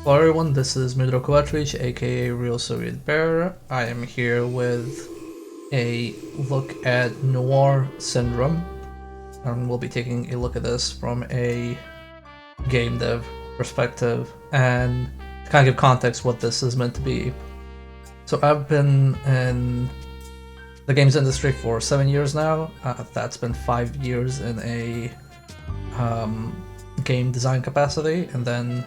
Hello everyone, this is Midro Kovacevic, aka Real Soviet Bear. I am here with a look at Noir Syndrome, and we'll be taking a look at this from a game dev perspective and to kind of give context what this is meant to be. So I've been in the games industry for 7 years now. That's been 5 years in a game design capacity, and then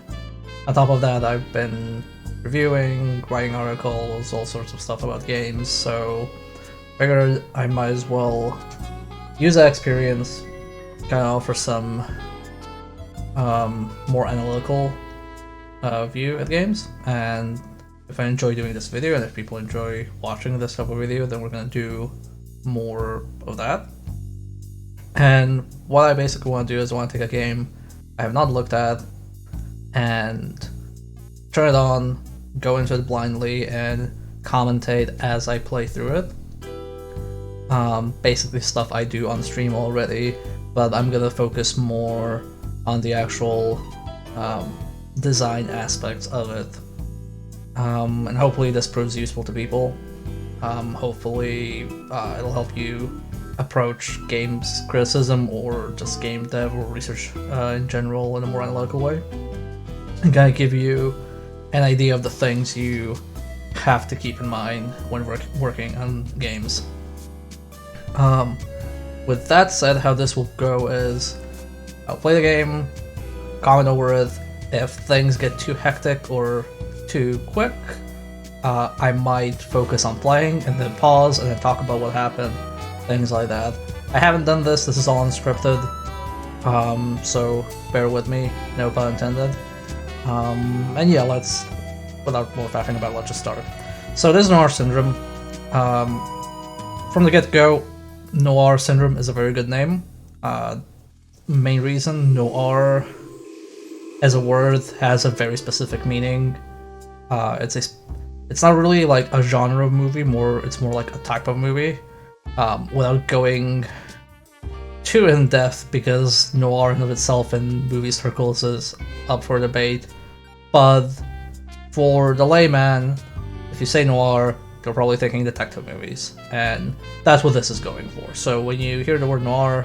on top of that, I've been reviewing, writing articles, all sorts of stuff about games, so figured I might as well use that experience, kind of offer some more analytical view at games. And if I enjoy doing this video, and if people enjoy watching this type of video, then we're going to do more of that. And what I basically want to do is I want to take a game I have not looked at and turn it on, go into it blindly, and commentate as I play through it. Basically stuff I do on stream already, but I'm gonna focus more on the actual design aspects of it. And hopefully this proves useful to people. Hopefully it'll help you approach games criticism or just game dev or research in general in a more analytical way, and kind of give you an idea of the things you have to keep in mind when working on games. With that said, how this will go is I'll play the game, comment over it. If things get too hectic or too quick, I might focus on playing and then pause and then talk about what happened, things like that. I haven't done this is all unscripted, so bear with me, no pun intended. And yeah, let's, without more faffing about, let's just start. So this is Noir Syndrome. From the get-go, Noir Syndrome is a very good name. Main reason, noir as a word has a very specific meaning. It's not really like a genre of movie, it's more like a type of movie. Without going too in-depth, because noir in of itself in movie circles is up for debate, but for the layman, if you say noir, you're probably thinking detective movies, and that's what this is going for. So when you hear the word noir,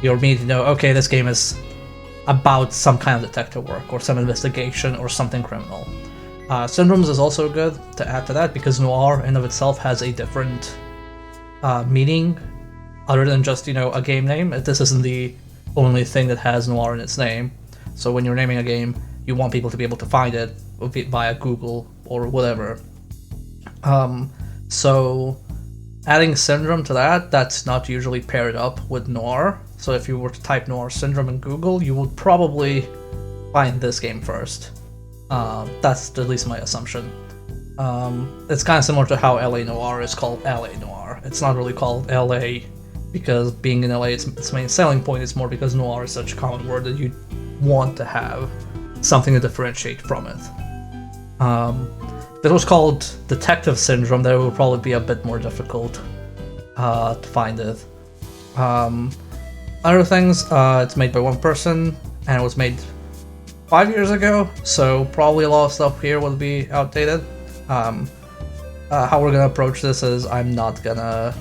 you'll immediately know, okay, this game is about some kind of detective work, or some investigation, or something criminal. Syndromes is also good to add to that, because noir in of itself has a different meaning other than just, a game name. This isn't the only thing that has noir in its name. So when you're naming a game, you want people to be able to find it via Google or whatever. So adding syndrome to that's not usually paired up with noir. So if you were to type Noir Syndrome in Google, you would probably find this game first. That's at least my assumption. It's kind of similar to how LA Noir is called LA Noir. It's not really called LA because being in LA, its main selling point is more because noir is such a common word that you want to have something to differentiate from it. If it was called Detective Syndrome, that would probably be a bit more difficult to find it. Other things, it's made by one person, and it was made 5 years ago, so probably a lot of stuff here will be outdated. How we're gonna approach this is I'm not gonna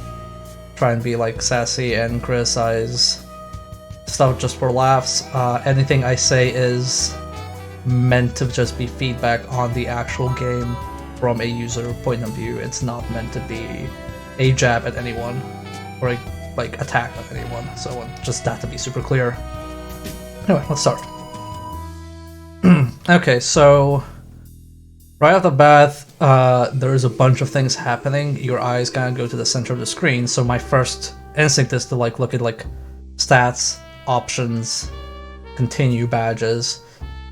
try and be like sassy and criticize stuff just for laughs. Anything I say is meant to just be feedback on the actual game from a user point of view. It's not meant to be a jab at anyone or a attack at anyone. So I want just that to be super clear. Anyway, let's start. Okay, so right off the bat, there's a bunch of things happening. Your eyes kind of go to the center of the screen, so my first instinct is to look at stats, options, continue, badges.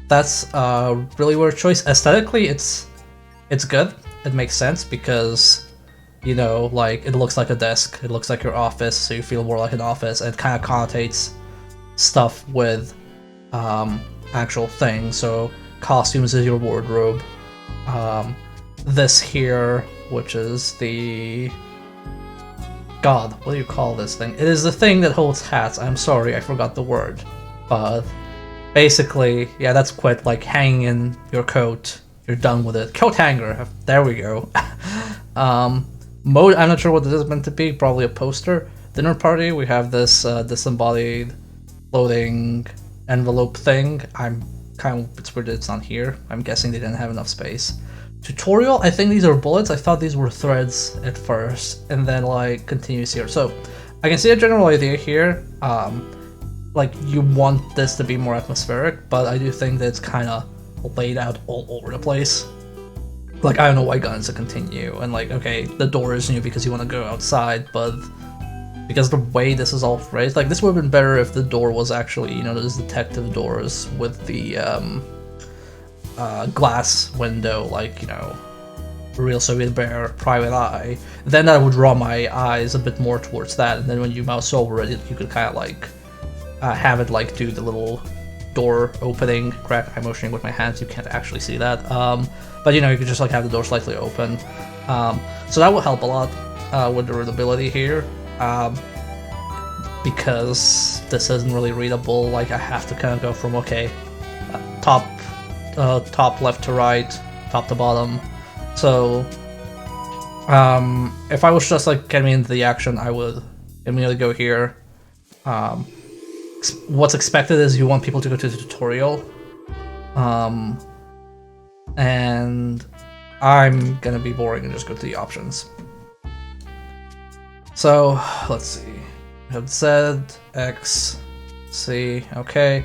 That's a really weird choice. Aesthetically, it's good. It makes sense because, it looks like a desk. It looks like your office, so you feel more like an office. And it kind of connotates stuff with actual things. So costumes is your wardrobe. This here, which is the... God, what do you call this thing? It is the thing that holds hats. I'm sorry, I forgot the word. But basically, yeah, that's quite like hanging in your coat. You're done with it. Coat hanger. There we go. Mode. I'm not sure what this is meant to be. Probably a poster. Dinner party. We have this disembodied floating envelope thing. I'm kind of, it's weird that it's not here. I'm guessing they didn't have enough space. Tutorial. I think these are bullets. I thought these were threads at first, and then like continues here. So I can see a general idea here. Like you want this to be more atmospheric, but I do think that it's kind of laid out all over the place. Like, I don't know why guns to continue, and like, okay, the door is new because you want to go outside, but because the way this is all phrased, like, this would have been better if the door was actually, you know, those detective doors with the glass window, like, you know, Real Soviet Bear, Private Eye. Then that would draw my eyes a bit more towards that, and then when you mouse over it, you could kind of like have it like do the little door opening. Correct, I'm motioning with my hands, you can't actually see that. But you know, you could just like have the door slightly open. So that will help a lot with the readability here. Because this isn't really readable, like I have to kind of go from, okay, top left to right, top to bottom. So if I was just like getting into the action, I would immediately go here. What's expected is you want people to go to the tutorial, and I'm gonna be boring and just go to the options. So let's see, we have Z, X, C, okay,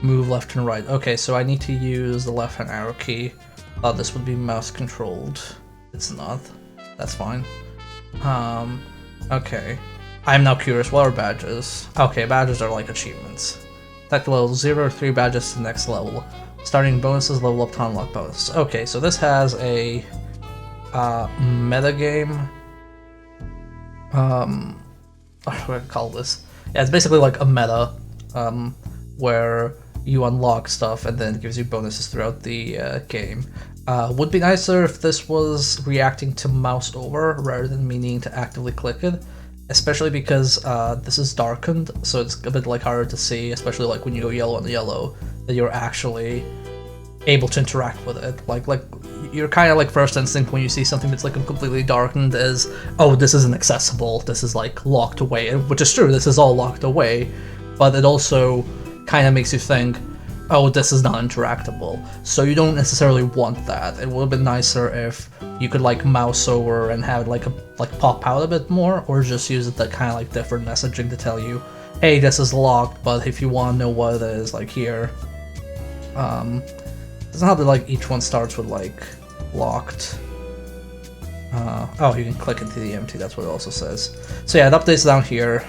move left and right. Okay, so I need to use the left hand arrow key. Thought this would be mouse controlled. It's not. That's fine. Okay. I'm now curious, what are badges? Okay, badges are like achievements. Tech level 0 or 3 badges to next level. Starting bonuses, level up to unlock bonuses. Okay, so this has a meta game. What do I call this? Yeah, it's basically like a meta, where you unlock stuff and then it gives you bonuses throughout the game. Would be nicer if this was reacting to mouse over rather than me needing to actively click it. Especially because this is darkened, so it's a bit like harder to see, especially like when you go yellow on the yellow, that you're actually able to interact with it. Like you're kind of like first instinct when you see something that's like completely darkened is, oh, this isn't accessible, this is like locked away, which is true, this is all locked away, but it also kind of makes you think, oh, this is not interactable. So you don't necessarily want that. It would have been nicer if you could like mouse over and have it like pop out a bit more, or just use it that kind of like different messaging to tell you, hey, this is locked, but if you want to know what it is, like here. Doesn't have to like each one starts with like locked. Oh, you can click into the empty, that's what it also says. So yeah, it updates down here.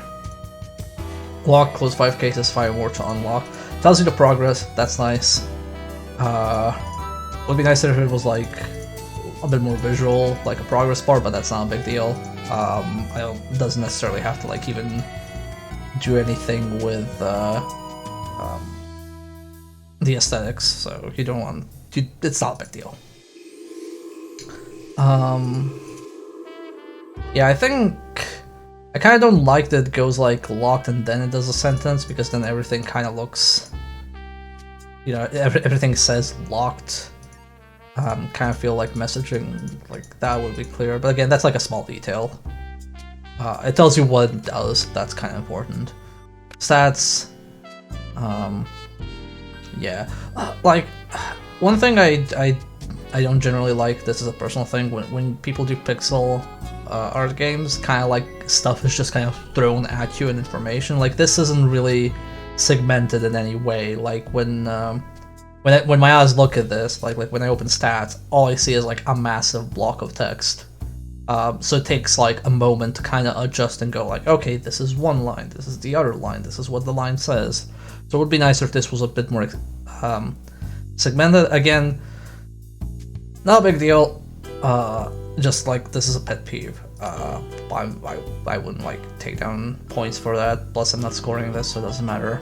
Lock, close 5 cases, 5 more to unlock. Tells you the progress, that's nice. Would be nicer if it was like a bit more visual, like a progress bar, but that's not a big deal. It doesn't necessarily have to like even do anything with the aesthetics, so you don't want, it's not a big deal. Yeah, I think I kind of don't like that it goes like locked and then it does a sentence, because then everything kind of looks, you know, everything says locked. Kind of feel like messaging like that would be clear, but again, that's like a small detail. It tells you what it does, that's kind of important. Stats, yeah, like one thing I don't generally like, this is a personal thing, when people do pixel art games, kind of like stuff is just kind of thrown at you in information. Like this isn't really segmented in any way. Like when my eyes look at this, like when I open stats, all I see is like a massive block of text. So it takes like a moment to kind of adjust and go like, okay, this is one line, this is the other line, this is what the line says. So it would be nicer if this was a bit more segmented. Again, not a big deal. Just like this is a pet peeve. I wouldn't like take down points for that. Plus, I'm not scoring this, so it doesn't matter.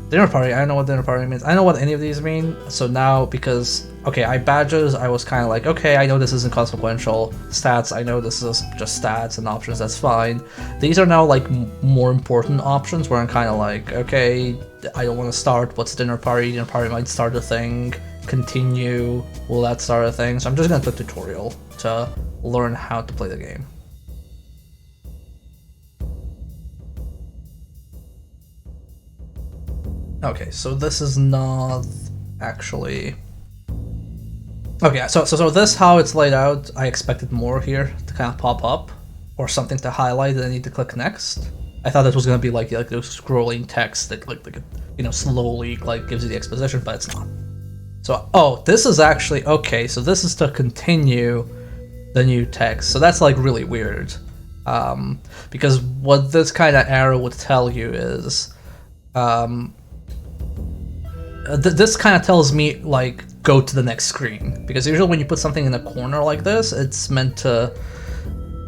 Dinner party, I don't know what dinner party means. I don't know what any of these mean. So now, because, okay, I badges, I was kind of like, okay, I know this isn't consequential. Stats, I know this is just stats and options, that's fine. These are now like more important options where I'm kind of like, okay, I don't want to start. What's dinner party? Dinner party might start a thing. Continue, will that start a thing? So I'm just gonna click tutorial to learn how to play the game. Okay, so this is not actually... Okay, so this how it's laid out. I expected more here to kind of pop up, or something to highlight that I need to click next. I thought it was gonna be like those scrolling text that like you know, slowly like gives you the exposition, but it's not. So oh, this is actually okay. So this is to continue the new text. So that's like really weird, because what this kind of arrow would tell you is. This kind of tells me, like, go to the next screen. Because usually when you put something in a corner like this, it's meant to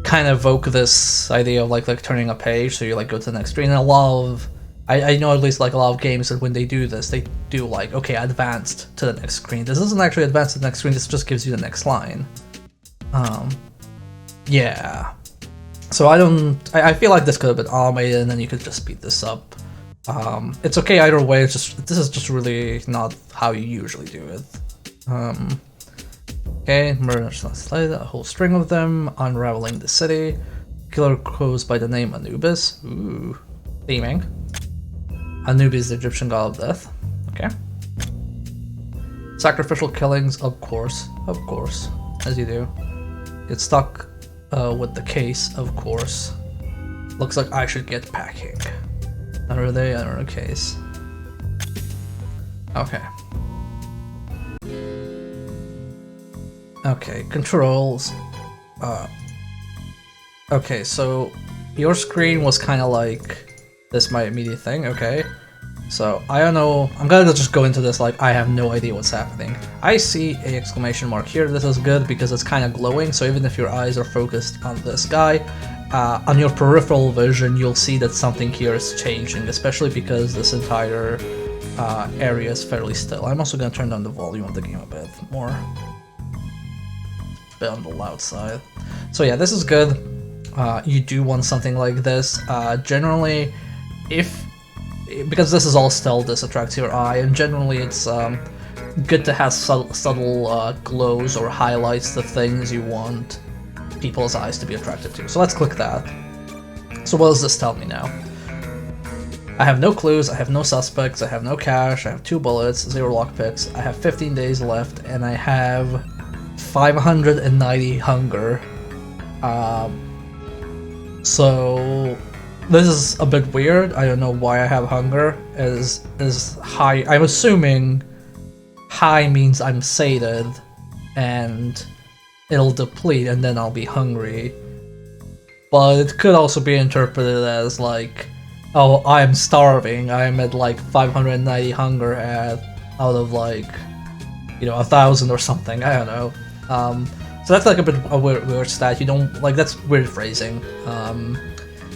kind of evoke this idea of, like turning a page, so you, like, go to the next screen. And a lot of... I know at least, like, a lot of games that when they do this, they do, like, okay, advanced to the next screen. This isn't actually advanced to the next screen, this just gives you the next line. Yeah. So I feel like this could have been automated, and then you could just speed this up. It's okay either way, it's just, this is just really not how you usually do it. Okay, merge a whole string of them, unraveling the city. Killer goes by the name Anubis. Ooh, theming. Anubis, the Egyptian god of death. Okay. Sacrificial killings, of course, as you do. Get stuck with the case, of course. Looks like I should get packing. Are they another case? Okay. Okay, controls. Okay, so your screen was kind of like this my immediate thing, okay? So I don't know, I'm gonna just go into this like I have no idea what's happening. I see a exclamation mark here. This is good because it's kind of glowing, so even if your eyes are focused on this guy, on your peripheral vision, you'll see that something here is changing, especially because this entire area is fairly still. I'm also going to turn down the volume of the game a bit more. A bit on the loud side. So yeah, this is good. You do want something like this. Generally, because this is all stealth, this attracts your eye, and generally it's good to have subtle glows or highlights the things you want people's eyes to be attracted to. So let's click that. So what does this tell me now? I have no clues, I have no suspects, I have no cash, I have 2 bullets, 0 lockpicks, I have 15 days left, and I have 590 hunger. So this is a bit weird. I don't know why I have hunger. Is high. I'm assuming high means I'm sated, and it'll deplete and then I'll be hungry. But it could also be interpreted as like, oh, I'm starving, I'm at like 590 hunger out of like, you know, 1,000 or something, I don't know. So that's like a bit of a weird stat. You don't, like, that's weird phrasing.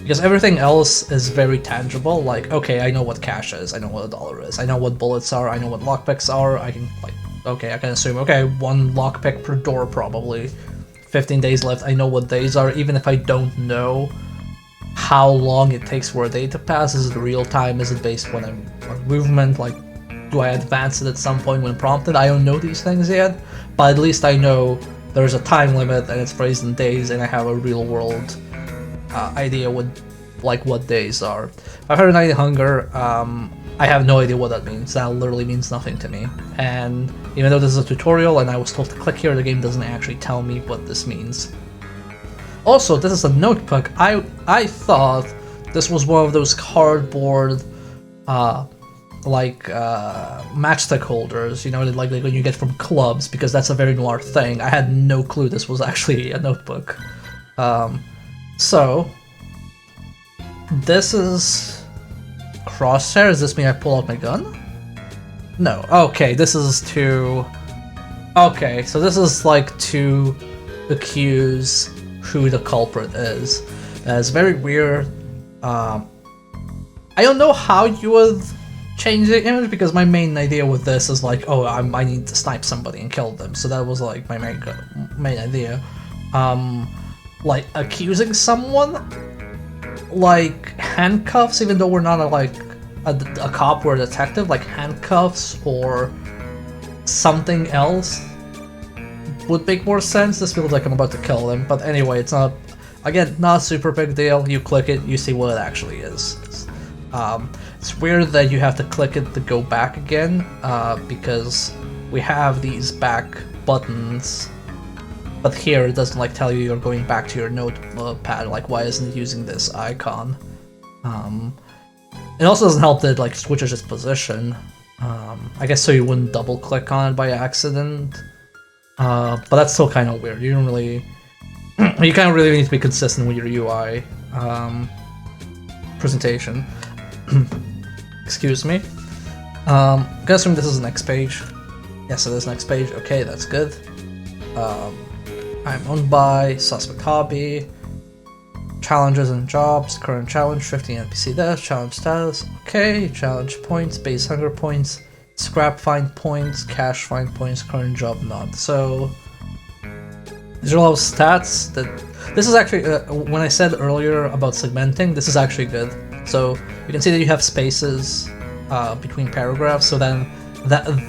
Because everything else is very tangible, like, okay, I know what cash is, I know what a dollar is, I know what bullets are, I know what lockpicks are, I can, like, okay, I can assume, okay, 1 lockpick per door probably. 15 days left, I know what days are, even if I don't know how long it takes for a day to pass. Is it real time? Is it based on movement? Like, do I advance it at some point when prompted? I don't know these things yet, but at least I know there's a time limit and it's phrased in days, and I have a real world idea what days are. 590 hunger, I have no idea what that means. That literally means nothing to me. And even though this is a tutorial and I was told to click here, the game doesn't actually tell me what this means. Also, this is a notebook. I thought this was one of those cardboard, matchstick holders, you know, like when you get from clubs, because that's a very noir thing. I had no clue this was actually a notebook. So, this is crosshair. Does this mean I pull out my gun? No. Okay, this is to... Okay, so this is like to accuse who the culprit is. That's very weird. I don't know how you would change the image, because my main idea with this is like, oh, I need to snipe somebody and kill them, so that was like my main idea. Like accusing someone, like handcuffs, even though we're not a cop or a detective, like handcuffs or something else would make more sense. This feels like I'm about to kill them, but anyway, it's not, again, not a super big deal. You click it, you see what it actually is. It's weird that you have to click it to go back again, because we have these back buttons, but here it doesn't like tell you you're going back to your notepad. Like, why isn't it using this icon? It also doesn't help that it like switches its position. I guess so you wouldn't double click on it by accident. But that's still kind of weird. You don't really, you kind of really need to be consistent with your UI presentation. Excuse me. I'm gonna assume this is the next page. Yes, it is next page. Okay, that's good. I'm owned by suspect hobby. Challenges and jobs. Current challenge 15 NPC deaths. Challenge status. Okay. Challenge points. Base hunger points. Scrap find points. Cash find points. Current job not. So these are all stats that. This is actually when I said earlier about segmenting. This is actually good. So you can see that you have spaces between paragraphs. So then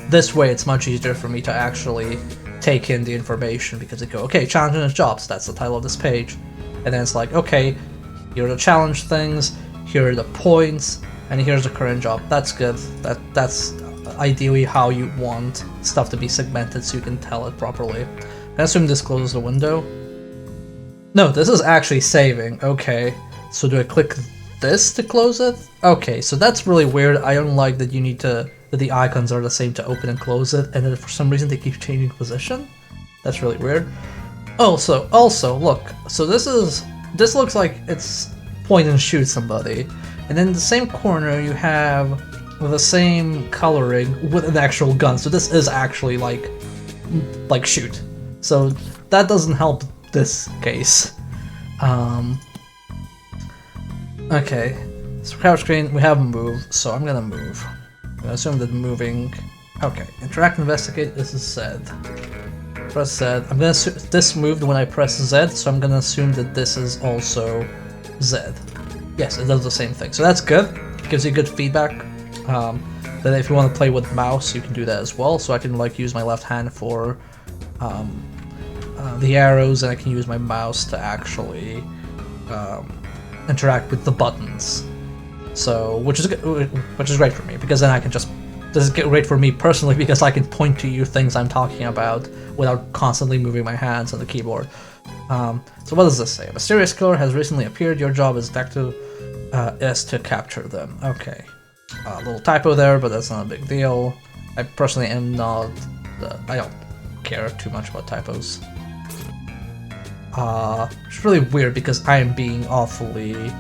this way it's much easier for me to actually take in the information, because it go, okay, challenges and jobs. That's the title of this page. And then it's like, okay, here are the challenge things, here are the points, and here's the current job. That's good. That's ideally how you want stuff to be segmented so you can tell it properly. I assume this closes the window. No, this is actually saving. Okay, so do I click this to close it? Okay, so that's really weird. I don't like that you need to, that the icons are the same to open and close it, and then for some reason they keep changing position. That's really weird. Also, look, so this looks like it's point and shoot somebody, and then in the same corner you have the same coloring with an actual gun, so this is actually like shoot. So that doesn't help this case. Okay, so crouch screen, we have move, so I'm gonna move. I'm gonna assume that moving, okay, interact, investigate, this is Z. Press Z. I'm gonna assume this moved when I press Z, so I'm gonna assume that this is also Z. Yes, it does the same thing. So that's good. It gives you good feedback. Then if you want to play with mouse, you can do that as well. So I can like use my left hand for the arrows, and I can use my mouse to actually interact with the buttons. So which is great for me, because then I can just. This is great for me personally because I can point to you things I'm talking about without constantly moving my hands on the keyboard. So what does this say? A mysterious killer has recently appeared. Your job as detective is to capture them. Okay. A little typo there, but that's not a big deal. I personally am not... I don't care too much about typos. It's really weird because I am being awfully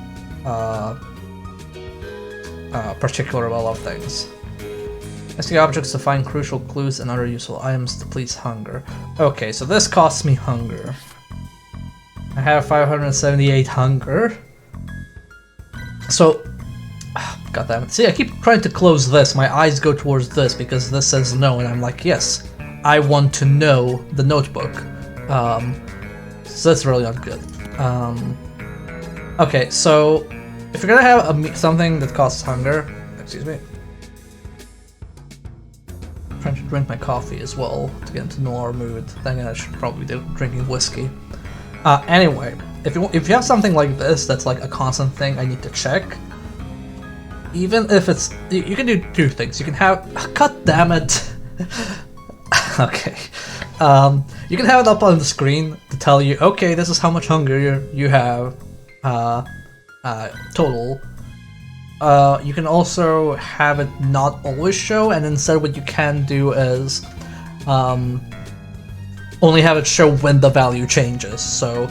particular about a lot of things. Investigate objects to find crucial clues and other useful items to please hunger. Okay, so this costs me hunger. I have 578 hunger. So, god damn it. See, I keep trying to close this. My eyes go towards this because this says no, and I'm like, yes, I want to know the notebook. So that's really not good. Okay, so if you're gonna have something that costs hunger, excuse me. Trying to drink my coffee as well to get into noir mood. Then I should probably do drinking whiskey. Anyway, if you have something like this that's like a constant thing I need to check, even if it's, you can do two things. You can have, god damn it. Okay, you can have it up on the screen to tell you, okay, this is how much hunger you have total. You can also have it not always show, and instead what you can do is only have it show when the value changes. So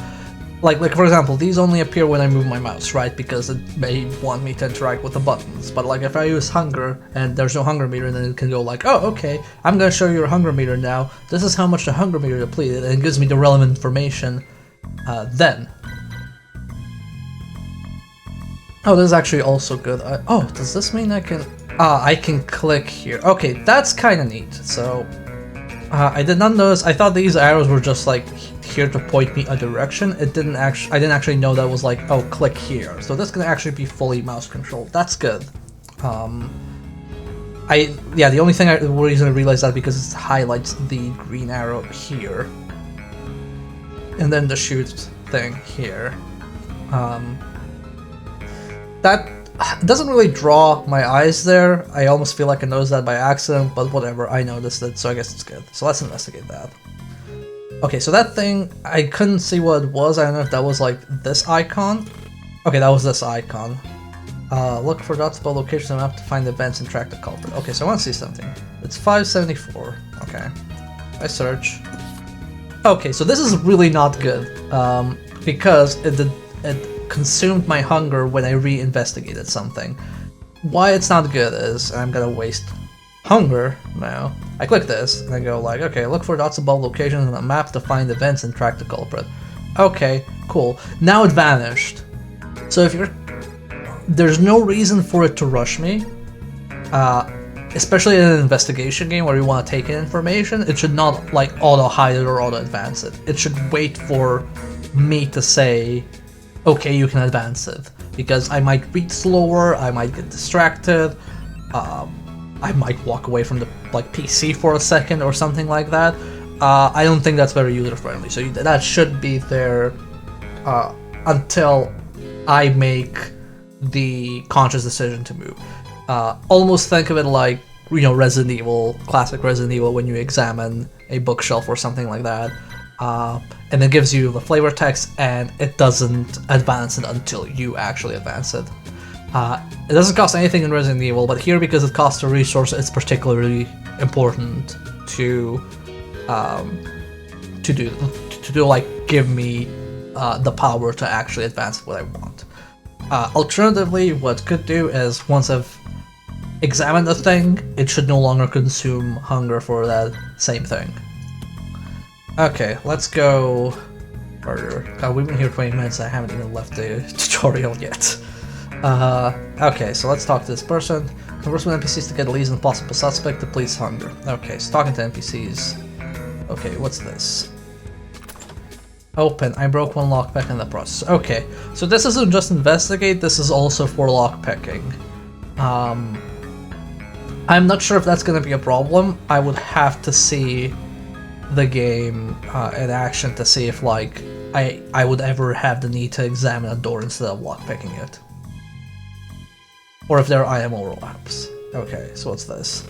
like for example, these only appear when I move my mouse, right? Because it may want me to interact with the buttons. But like if I use hunger and there's no hunger meter, then it can go like, oh, okay, I'm gonna show you your hunger meter now. This is how much the hunger meter depleted, and it gives me the relevant information then. Oh, this is actually also good. Oh, does this mean I can... I can click here. Okay, that's kind of neat. So, I did not notice. I thought these arrows were just like here to point me a direction. I didn't actually know that was like, oh, click here. So this can actually be fully mouse controlled. That's good. The only reason I realized that because it highlights the green arrow here, and then the shoot thing here. That doesn't really draw my eyes there. I almost feel like I noticed that by accident, but whatever, I noticed it, so I guess it's good. So let's investigate that. Okay, so that thing, I couldn't see what it was. I don't know if that was like this icon. Okay, that was this icon. Look for dots above locations on the map to find events and track the culprit. Okay, so I want to see something. It's 574. Okay. I search. Okay, so this is really not good. Because it consumed my hunger when I re-investigated something. Why it's not good is I'm gonna waste hunger now. I click this and I go like, okay, look for dots above locations on the map to find events and track the culprit. Okay, cool. Now it vanished. So if there's no reason for it to rush me, especially in an investigation game where you want to take in information. It should not like auto-hide it or auto-advance it. It should wait for me to say, okay, you can advance it, because I might read slower, I might get distracted, I might walk away from the PC for a second or something like that. I don't think that's very user-friendly, so that should be there until I make the conscious decision to move. Almost think of it like, Resident Evil, classic Resident Evil, when you examine a bookshelf or something like that. And it gives you the flavor text, and it doesn't advance it until you actually advance it. It doesn't cost anything in Resident Evil, but here, because it costs a resource, it's particularly important to give me the power to actually advance what I want. Alternatively, what it could do is, once I've examined the thing, it should no longer consume hunger for that same thing. Okay, let's go further. God, we've been here 20 minutes, I haven't even left the tutorial yet. Okay, so let's talk to this person. Converse with NPCs to get leads on possible suspect to please hunger. Okay, so talking to NPCs. Okay, what's this? Open. I broke one lockpick in the process. Okay, so this isn't just investigate, this is also for lockpicking. I'm not sure if that's gonna be a problem. I would have to see the game in action to see if I would ever have the need to examine a door instead of lockpicking it. Or if there are item overlaps. Okay, so what's this?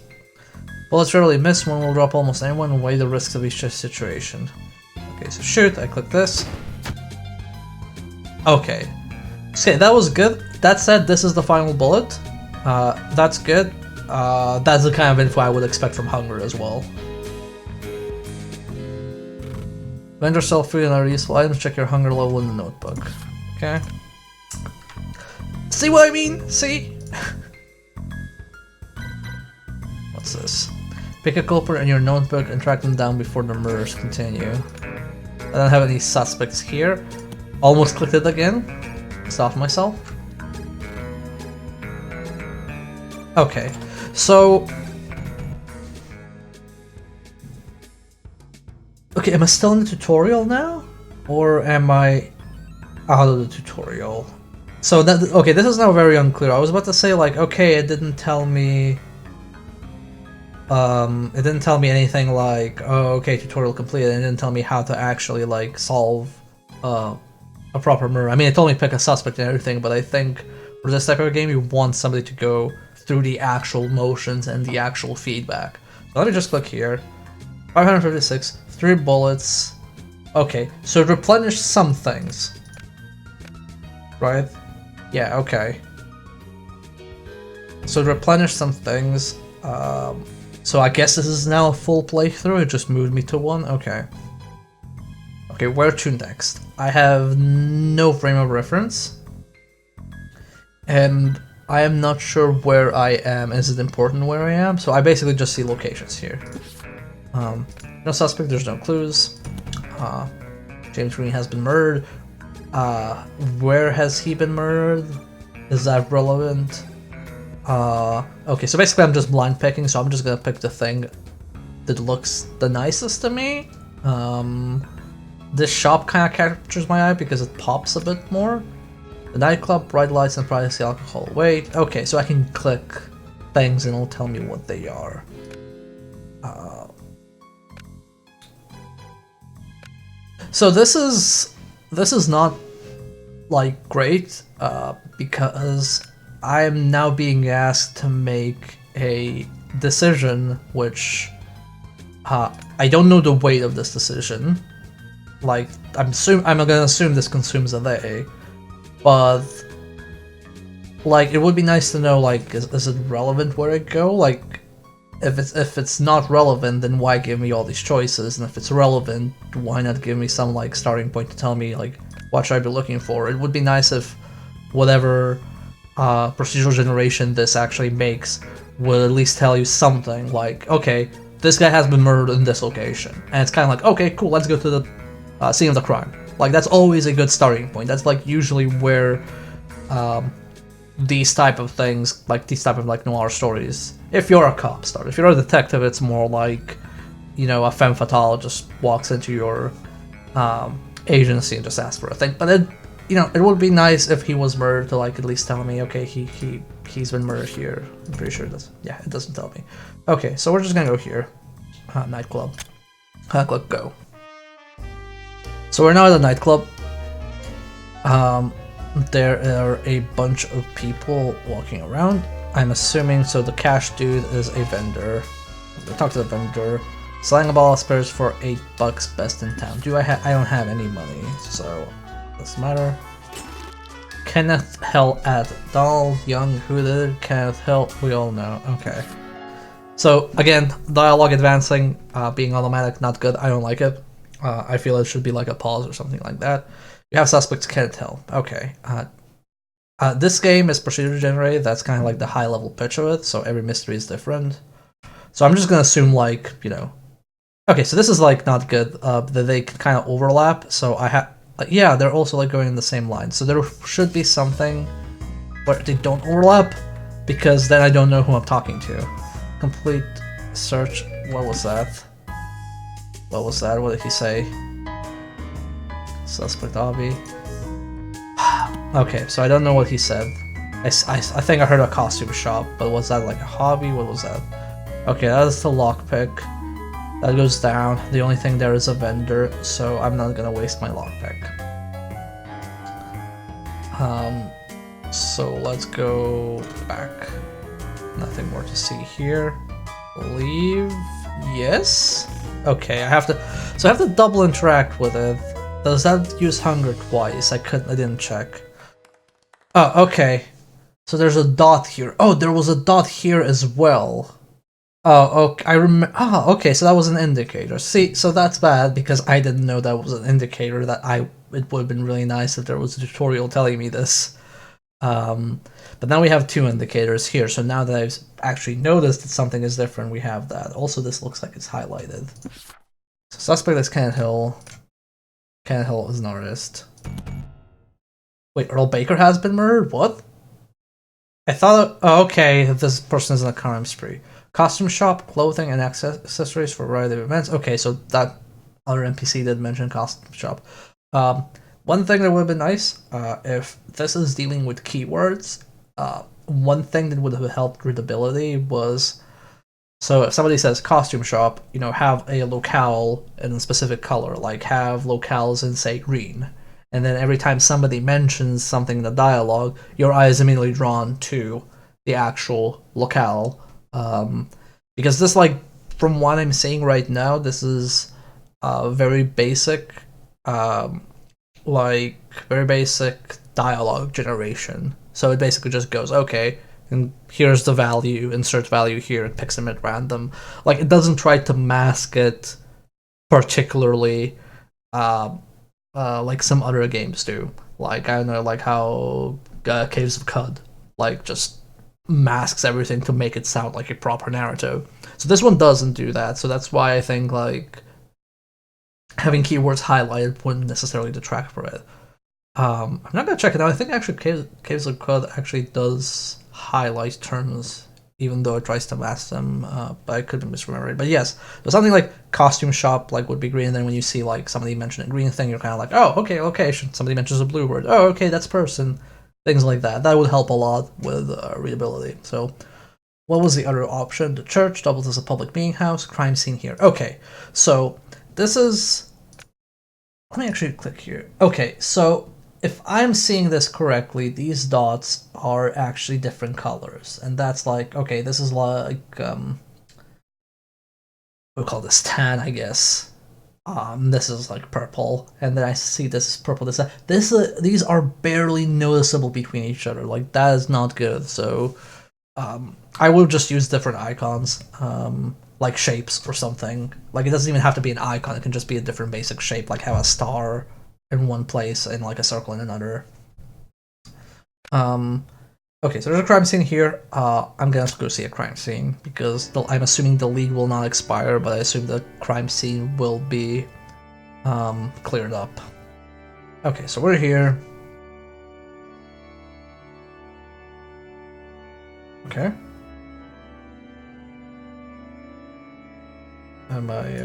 Bullets rarely miss, one will drop almost anyone and weigh the risks of each situation. Okay, so shoot, I click this. Okay. So that was good. That said, this is the final bullet. That's good. That's the kind of info I would expect from hunger as well. Vendor sell food and other useful items, check your hunger level in the notebook. Okay. See what I mean? See? What's this? Pick a culprit in your notebook and track them down before the murders continue. I don't have any suspects here. Almost clicked it again. Stop myself. Okay, so... Okay, am I still in the tutorial now? Or am I out of the tutorial? So that, okay, this is now very unclear. I was about to say like, okay, it didn't tell me anything like, oh, okay, tutorial completed. It didn't tell me how to actually like solve a proper murder. I mean, it told me pick a suspect and everything, but I think for this type of game, you want somebody to go through the actual motions and the actual feedback. So let me just click here. 556, 3 bullets. Okay, so it replenished some things. Right? Yeah, okay. So it replenished some things. So I guess this is now a full playthrough. It just moved me to 1. Okay. Okay, where to next? I have no frame of reference. And I am not sure where I am. Is it important where I am? So I basically just see locations here. No suspect, there's no clues. James Green has been murdered. Where has he been murdered? Is that relevant? Okay, so basically I'm just blind picking, so I'm just gonna pick the thing that looks the nicest to me. This shop kind of captures my eye because it pops a bit more. The nightclub, bright lights, and pricey alcohol. Wait, okay, so I can click things and it'll tell me what they are. So this is not like great because I am now being asked to make a decision which I don't know the weight of this decision. Like I'm gonna assume this consumes a day, but like it would be nice to know like is it relevant where it go? Like if it's not relevant, then why give me all these choices? And if it's relevant, why not give me some like starting point to tell me like what should I be looking for? It would be nice if whatever procedural generation this actually makes would at least tell you something like, okay, this guy has been murdered in this location, and it's kind of like, okay, cool, let's go to the scene of the crime. Like that's always a good starting point. That's like usually where these type of things, like these type of like noir stories, if you're a cop start. If you're a detective, it's more like, you know, a femme fatale just walks into your agency and just asks for a thing. But it, you know, it would be nice if he was murdered to like at least tell me, okay, he's been murdered here. I'm pretty sure it does. Yeah, it doesn't tell me. Okay, so we're just gonna go here. Nightclub. Click go. So we're now at the nightclub. There are a bunch of people walking around. I'm assuming, so the cash dude is a vendor. We'll talk to the vendor. Selling a ball of spares for $8, best in town. I don't have any money, so doesn't matter. Kenneth Hill at Donald Young, who did Kenneth Hill? We all know. Okay. So again, dialogue advancing, being automatic, not good. I don't like it. I feel it should be like a pause or something like that. You have suspects Kenneth Hill. Okay. This game is procedure generated. That's kind of like the high level pitch of it. So every mystery is different. So I'm just gonna assume like, you know. Okay, so this is like not good. That they kind of overlap. So I have, yeah, they're also like going in the same line. So there should be something where they don't overlap, because then I don't know who I'm talking to. Complete search. What was that? What was that? What did he say? Suspect hobby. Okay, so I don't know what he said. I think I heard a costume shop, but was that like a hobby? What was that? Okay, that is the lockpick. That goes down. The only thing there is a vendor, so I'm not gonna waste my lockpick. So let's go back. Nothing more to see here. Leave. Yes. Okay, I have to double interact with it. Does that use hunger twice? I didn't check. Oh, okay. So there's a dot here. Oh, there was a dot here as well. Oh, okay. I remember. Oh, okay. So that was an indicator. See, so that's bad because I didn't know that was an indicator. It would have been really nice if there was a tutorial telling me this. But now we have two indicators here. So now that I've actually noticed that something is different, we have that. Also, this looks like it's highlighted. So suspect is Kenneth Hill. Kenneth Hill is an artist. Wait, Earl Baker has been murdered? What? I thought... Oh, okay, this person is in a crime spree. Costume shop, clothing, and accessories for a variety of events. Okay, so that other NPC did mention costume shop. One thing that would have been nice, if this is dealing with keywords, one thing that would have helped readability was... So if somebody says costume shop, you know, have a locale in a specific color, like have locales in, say, green. And then every time somebody mentions something in the dialogue, your eye is immediately drawn to the actual locale. Because this, like, from what I'm seeing right now, this is very basic, very basic dialogue generation. So it basically just goes, okay, and here's the value, insert value here, it picks them at random. Like, it doesn't try to mask it particularly like some other games do. Like, I don't know, like how Caves of Cud, like, just masks everything to make it sound like a proper narrative. So this one doesn't do that, so that's why I think, like, having keywords highlighted wouldn't necessarily detract from it. I'm not gonna check it out. I think actually Caves of Crud actually does highlight terms, even though it tries to mask them. But I could be misremembering. But yes, there's something like costume shop like would be green. And then when you see like somebody mention a green thing, you're kind of like, oh, okay. Somebody mentions a blue word. Oh, okay, that's person. Things like that. That would help a lot with readability. So, what was the other option? The church doubles as a public meeting house. Crime scene here. Okay, so this is. Let me actually click here. Okay, so if I'm seeing this correctly, these dots are actually different colors, and that's like, okay, this is like we'll call this tan, I guess. This is like purple, and then I see this is purple. These are barely noticeable between each other. Like that is not good. So, I will just use different icons, like shapes or something. Like it doesn't even have to be an icon. It can just be a different basic shape, like have a star in one place and like a circle in another. Okay, so there's a crime scene here. I'm gonna go see a crime scene because I'm assuming the league will not expire, but I assume the crime scene will be cleared up. Okay, so we're here. Okay. Am I,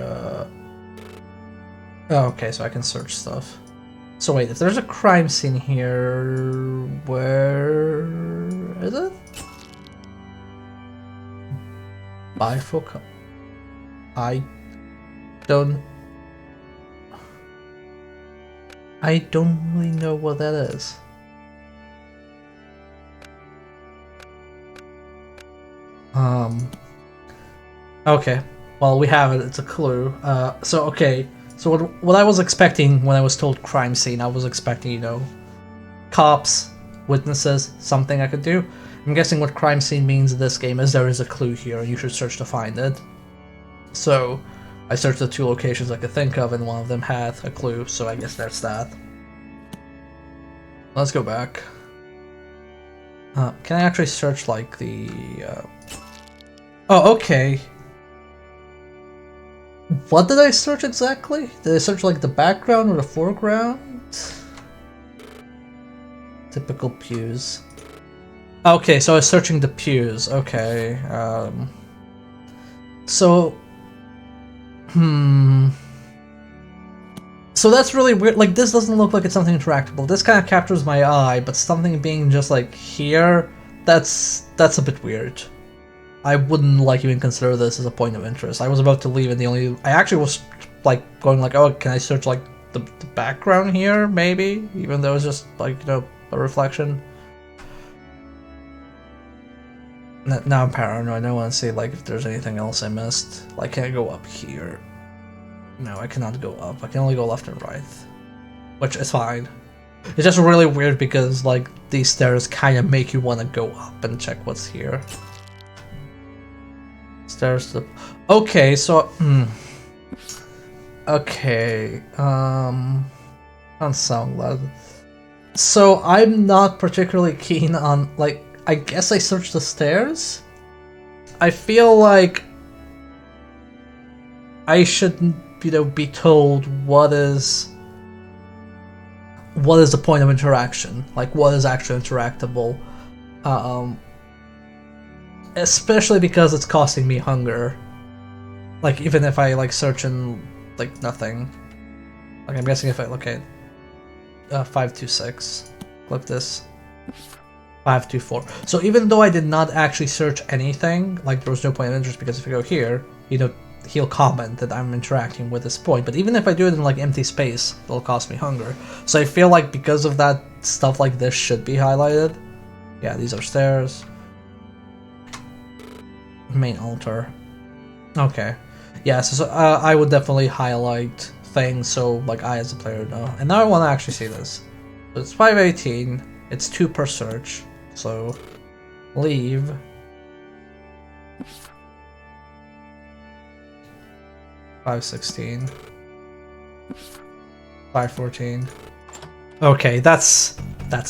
Oh, okay, so I can search stuff. So wait, if there's a crime scene here, where is it? Bifocal. I don't really know what that is. Okay. Well, we have it. It's a clue. So okay. So what I was expecting when I was told crime scene, I was expecting, you know, cops, witnesses, something I could do. I'm guessing what crime scene means in this game is there is a clue here, and you should search to find it. So I searched the 2 locations I could think of, and one of them had a clue. So I guess that's that. Let's go back. Can I actually search like the? Oh, okay. What did I search exactly? Did I search like the background or the foreground? Typical pews. Okay, so I was searching the pews. Okay. So that's really weird. Like, this doesn't look like it's something interactable. This kind of captures my eye, but something being just like here, that's a bit weird. I wouldn't like even consider this as a point of interest. I was about to leave, and I actually was like going like, oh, can I search like the background here, maybe, even though it's just like, you know, a reflection. Now I'm paranoid. I want to see like if there's anything else I missed. Like, can I go up here? No, I cannot go up. I can only go left and right, which is fine. It's just really weird because like these stairs kind of make you want to go up and check what's here. Stairs to... Okay, so... Okay, on SoundCloud. So I'm not particularly keen on, like, I guess I searched the stairs? I feel like I shouldn't, you know, be told what is the point of interaction, like what is actually interactable. Especially because it's costing me hunger. Like, even if I like search and like nothing. Like, I'm guessing if I look at 526, click this, 524. So even though I did not actually search anything, like there was no point of interest, because if I go here, you know, he'll comment that I'm interacting with this point. But even if I do it in like empty space, it'll cost me hunger. So I feel like because of that, stuff like this should be highlighted. Yeah, these are stairs. Main altar. Okay. Yeah, so I would definitely highlight things so like I as a player know. And now I want to actually see this. So it's 518. It's 2 per search. So leave. $5.16. $5.14. Okay, that's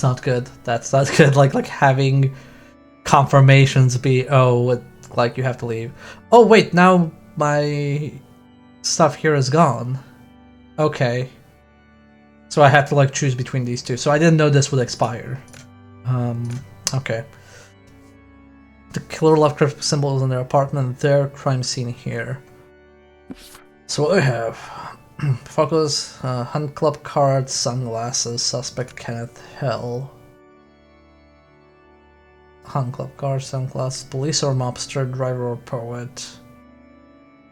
not good. That's not good. Like having confirmations be, oh, like you have to leave. Oh wait, now my stuff here is gone. Okay. So I had to like choose between these two. So I didn't know this would expire. Okay. The killer left cryptic symbols in their apartment, their crime scene here. So what I have. Focus, Hunt Club cards, sunglasses, suspect Kenneth Hill. Hunt Club cards, sunglasses, police or mobster, driver or poet.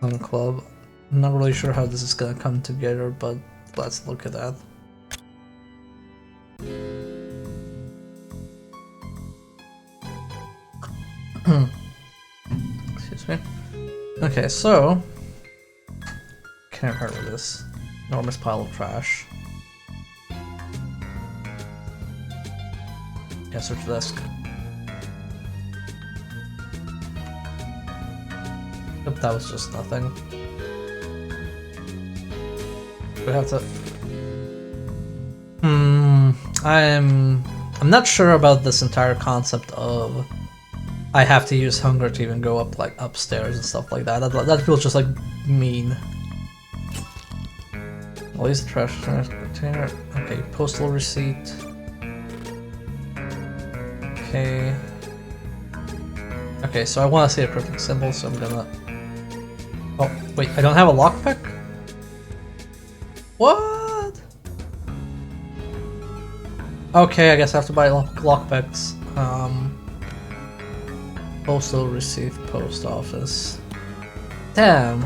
Hunt Club. I'm not really sure how this is gonna come together, but let's look at that. Excuse me. Okay, so can't hurt with this enormous pile of trash. Yeah, search desk. Yep, that was just nothing. We have to. I'm not sure about this entire concept of I have to use hunger to even go up like upstairs and stuff like that. That feels just like mean. I'll use the trash container. Okay, postal receipt. Okay. Okay, so I want to see a cryptic symbol, so I'm gonna. Oh wait, I don't have a lockpick. What? Okay, I guess I have to buy lockpicks. Postal receipt, post office. Damn.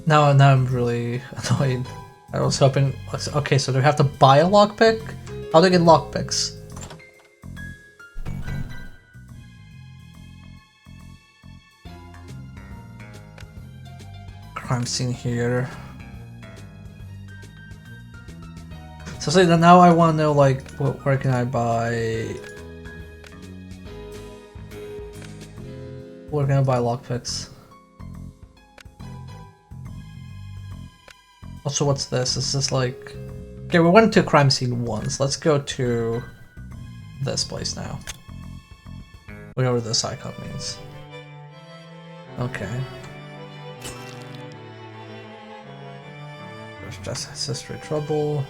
Now I'm really annoyed. I was hoping. Okay, so do we have to buy a lockpick? How do I get lockpicks? Crime scene here. So say that now I want to know like where can I buy? Where can I buy lockpicks? Also, what's this? Is this like? Okay, we went to a crime scene once. Let's go to this place now. Whatever this icon means. Okay. There's Justice History Trouble.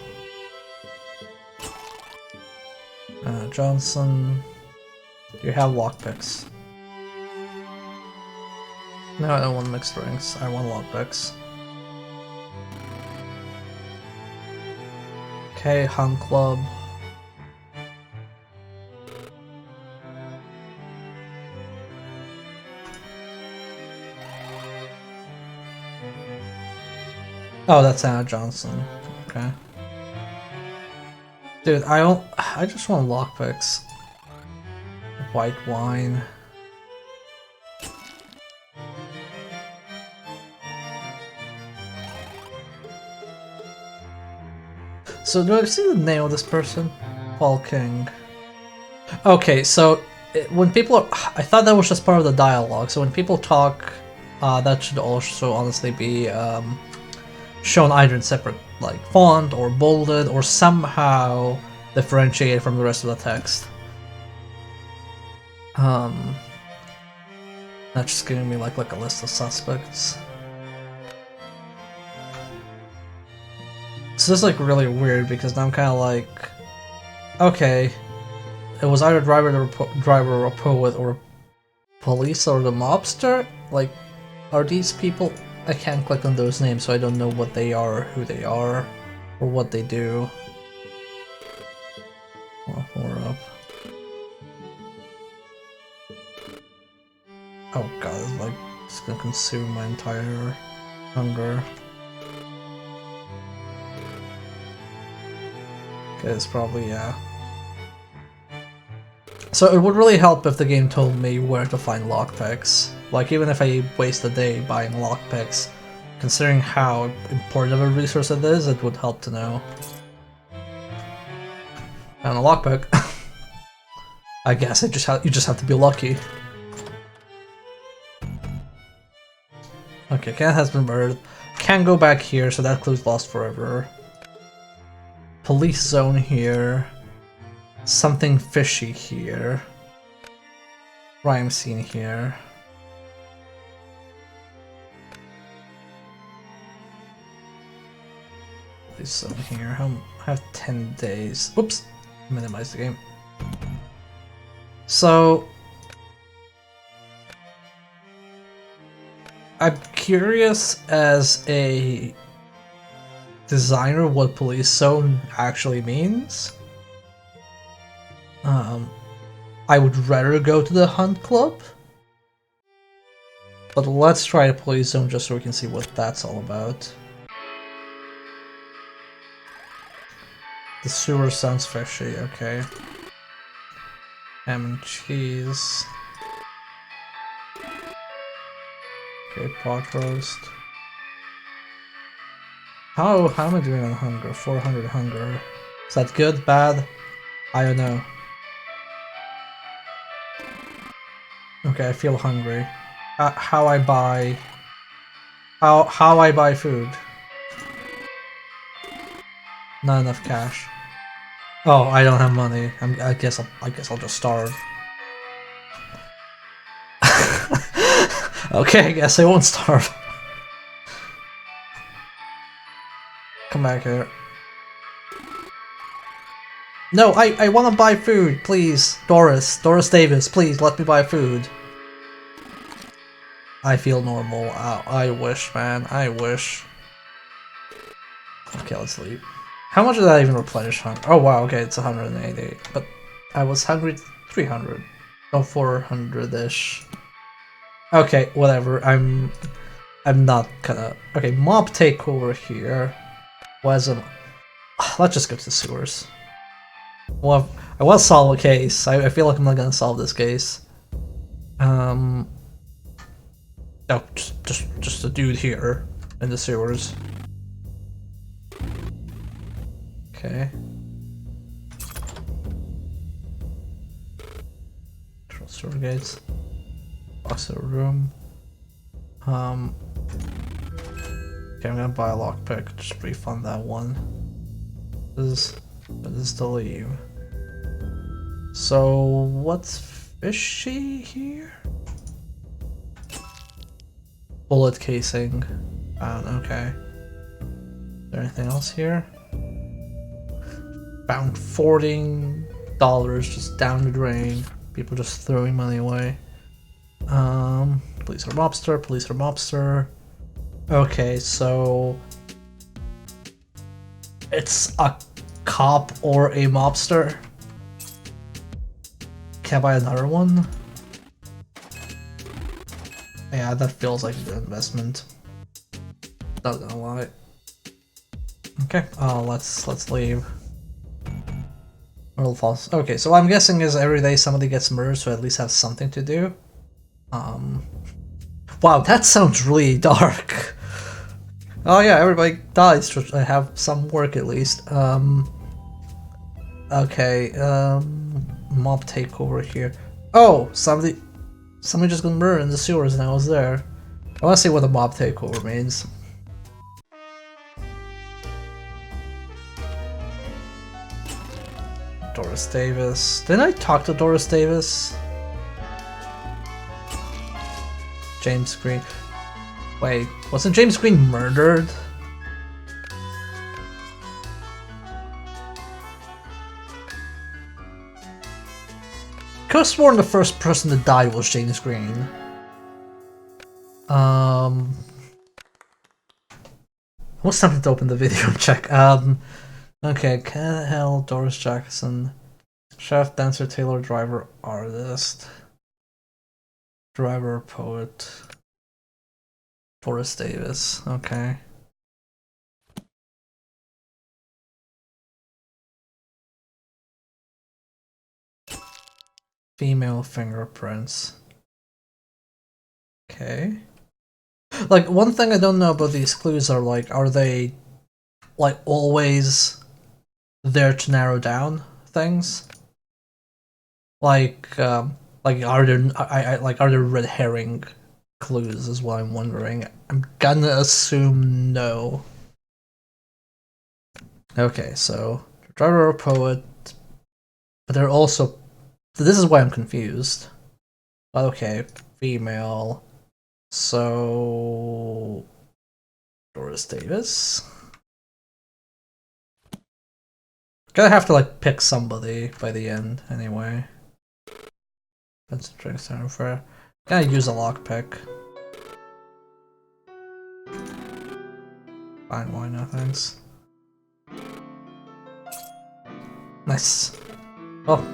Johnson. Do you have lockpicks? No, I don't want mixed drinks. I want lockpicks. Okay, Hunt Club. Oh, that's Anna Johnson. Okay. Dude, I just want lockpicks. White wine. So do I see the name of this person? Paul King. Okay, so when people are, I thought that was just part of the dialogue. So when people talk, that should also honestly be shown either in separate like font or bolded or somehow differentiated from the rest of the text. Not just giving me like a list of suspects. So this is like really weird because now I'm kind of like, okay, it was either driver or a poet or police or the mobster. Like, are these people? I can't click on those names, so I don't know what they are, or who they are, or what they do. More up. Oh god, like it's gonna consume my entire hunger. Okay, it's probably yeah. So it would really help if the game told me where to find lockpicks. Like, even if I waste a day buying lockpicks, considering how important of a resource it is, it would help to know. And a lockpick. I guess you just have to be lucky. Okay, Ken has been murdered. Can't go back here, so that clue's lost forever. Police zone here. Something fishy here. Crime scene here. police zone here. I have 10 days. Whoops! Minimize the game. So I'm curious as a designer what police zone actually means. I would rather go to the hunt club, but let's try a police zone just so we can see what that's all about. The sewer sounds fishy, okay. Ham and cheese. Okay, pot roast. How am I doing on hunger? 400 hunger. Is that good? Bad? I don't know. Okay, I feel hungry. How I buy food? Not enough cash. Oh, I don't have money. I guess I'll just starve. Okay, I guess I won't starve. Come back here. No, I want to buy food, please. Doris Davis, please let me buy food. I feel normal. I wish, man. I wish. Okay, let's leave. How much did that even replenish hunger? Oh wow, okay, it's 188. But I was hungry 300. Oh, 400-ish. Okay, whatever. I'm not gonna... Okay, mob takeover here. Let's just go to the sewers. Well, I want to solve a case. I feel like I'm not gonna solve this case. Oh, just a dude here in the sewers. Okay. Control sewer gates. Box of room. Okay, I'm gonna buy a lockpick. Just refund that one. This is to leave. So what's fishy here? Bullet casing. Okay. Is there anything else here? Found $40 just down the drain. People just throwing money away. Police or mobster. Okay, so it's a cop or a mobster. Can I buy another one? Yeah, that feels like a good investment. Not gonna lie. Okay, let's leave. Earl Falls. Okay, so what I'm guessing is every day somebody gets murdered, so at least have something to do. Wow, that sounds really dark. Oh yeah, everybody dies to have some work at least. Okay, mob takeover here. Oh, somebody just got murdered in the sewers and I was there. I wanna see what a mob takeover means. Doris Davis. Didn't I talk to Doris Davis? James Green. Wait, wasn't James Green murdered? Could have sworn the first person to die was James Green. What's something to open the video and check? Okay, Ken Hill, Doris Jackson, chef, dancer, tailor, driver, artist, driver, poet, Doris Davis. Okay. Female fingerprints. Okay. Like, one thing I don't know about these clues are they, like, always there to narrow down things? Like, are there red herring clues is what I'm wondering. I'm gonna assume no. Okay, so driver or poet, but they're also... This is why I'm confused. But okay, female. So... Doris Davis? Gonna have to like pick somebody by the end anyway. That's a trick center for. Gonna use a lockpick. Fine, why not? Thanks. Nice. Oh,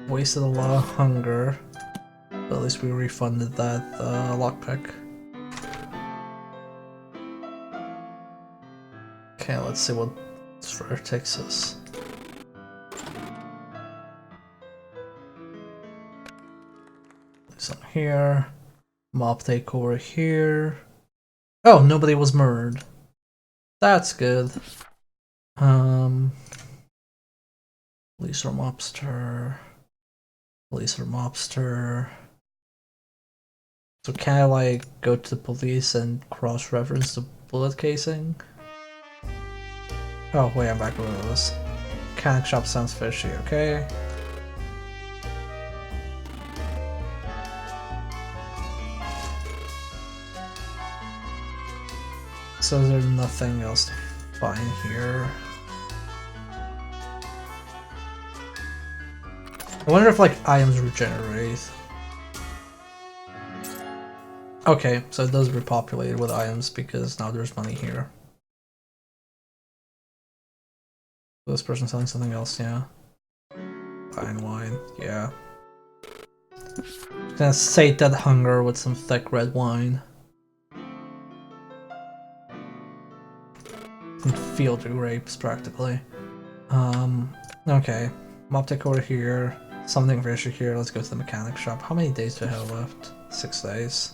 wasted a lot of hunger. But at least we refunded that lockpick. Okay, let's see what it takes us. Some here. Mob takeover here. Oh, nobody was murdered. That's good. Police or mobster. Police or mobster. So can I like go to the police and cross-reference the bullet casing? Oh wait, I'm back with this. Mechanic shop sounds fishy, okay? So there's nothing else to find here. I wonder if like items regenerate. Okay, so it does repopulate with items because now there's money here. This person selling something else, yeah. Fine wine, yeah. Gonna sate that hunger with some thick red wine. Some field grapes, practically. Okay. Mob takeover here. Something fishy here. Let's go to the mechanic shop. How many days do I have left? 6 days.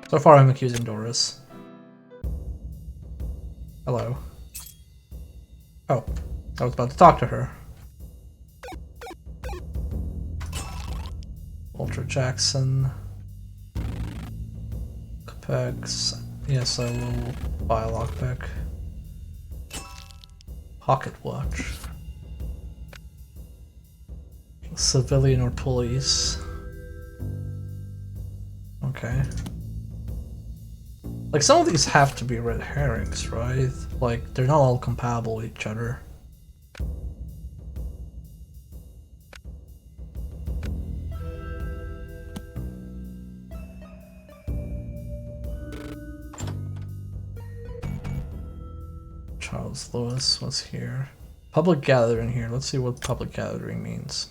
So far I'm accusing Doris. Hello. Oh, I was about to talk to her. Walter Jackson. Capex. Yes, I will buy a lockpick. Pocket watch. Civilian or police. Okay. Like, some of these have to be red herrings, right? Like, they're not all compatible with each other. Charles Lewis, what's here? Public gathering here. Let's see what public gathering means.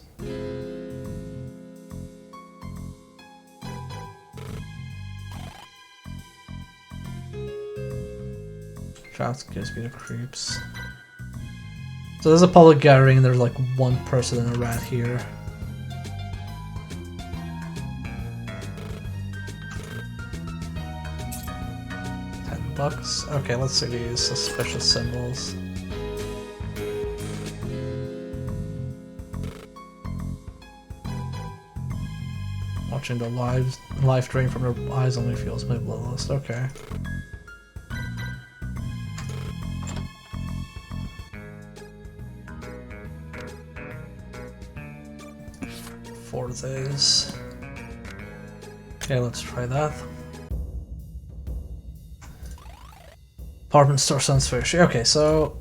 Shouts gives me the creeps. So there's a public gathering and there's like one person and a rat here. $10. Okay, let's see these suspicious symbols. Watching the live drain from her eyes only feels my bloodlust. Okay. Days. Okay, let's try that. Apartment store sounds fishy. Okay, so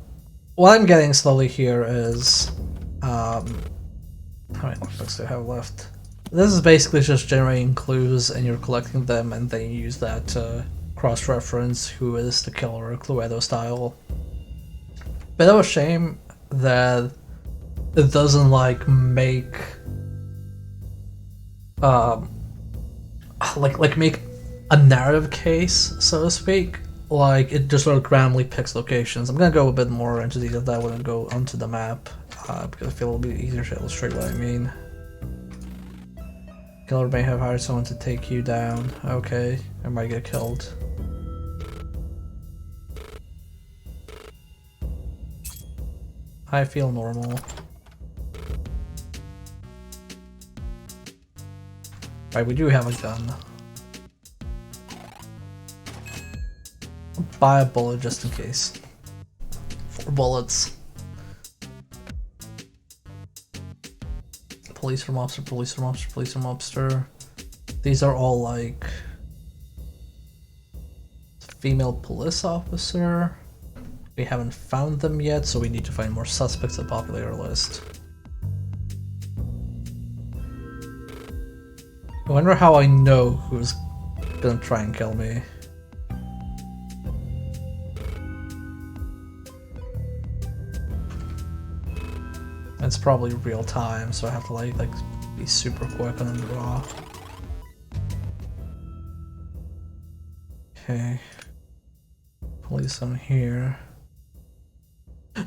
what I'm getting slowly here is how many lockpicks do I have left? This is basically just generating clues and you're collecting them and then you use that to cross-reference who is the killer, Cluedo style. Bit of a shame that it doesn't like make make a narrative case, so to speak. Like, it just sort of randomly picks locations. I'm gonna go a bit more into detail that when I go onto the map, because I feel it'll be easier to illustrate what I mean. Killer may have hired someone to take you down. Okay, I might get killed. I feel normal. Right, we do have a gun. I'll buy a bullet just in case. 4 bullets. Police from mobster, police from mobster, police from mobster. These are all like female police officer. We haven't found them yet, so we need to find more suspects to populate our list. I wonder how I know who's gonna try and kill me. It's probably real time, so I have to like be super quick on the draw. Okay. Police on here.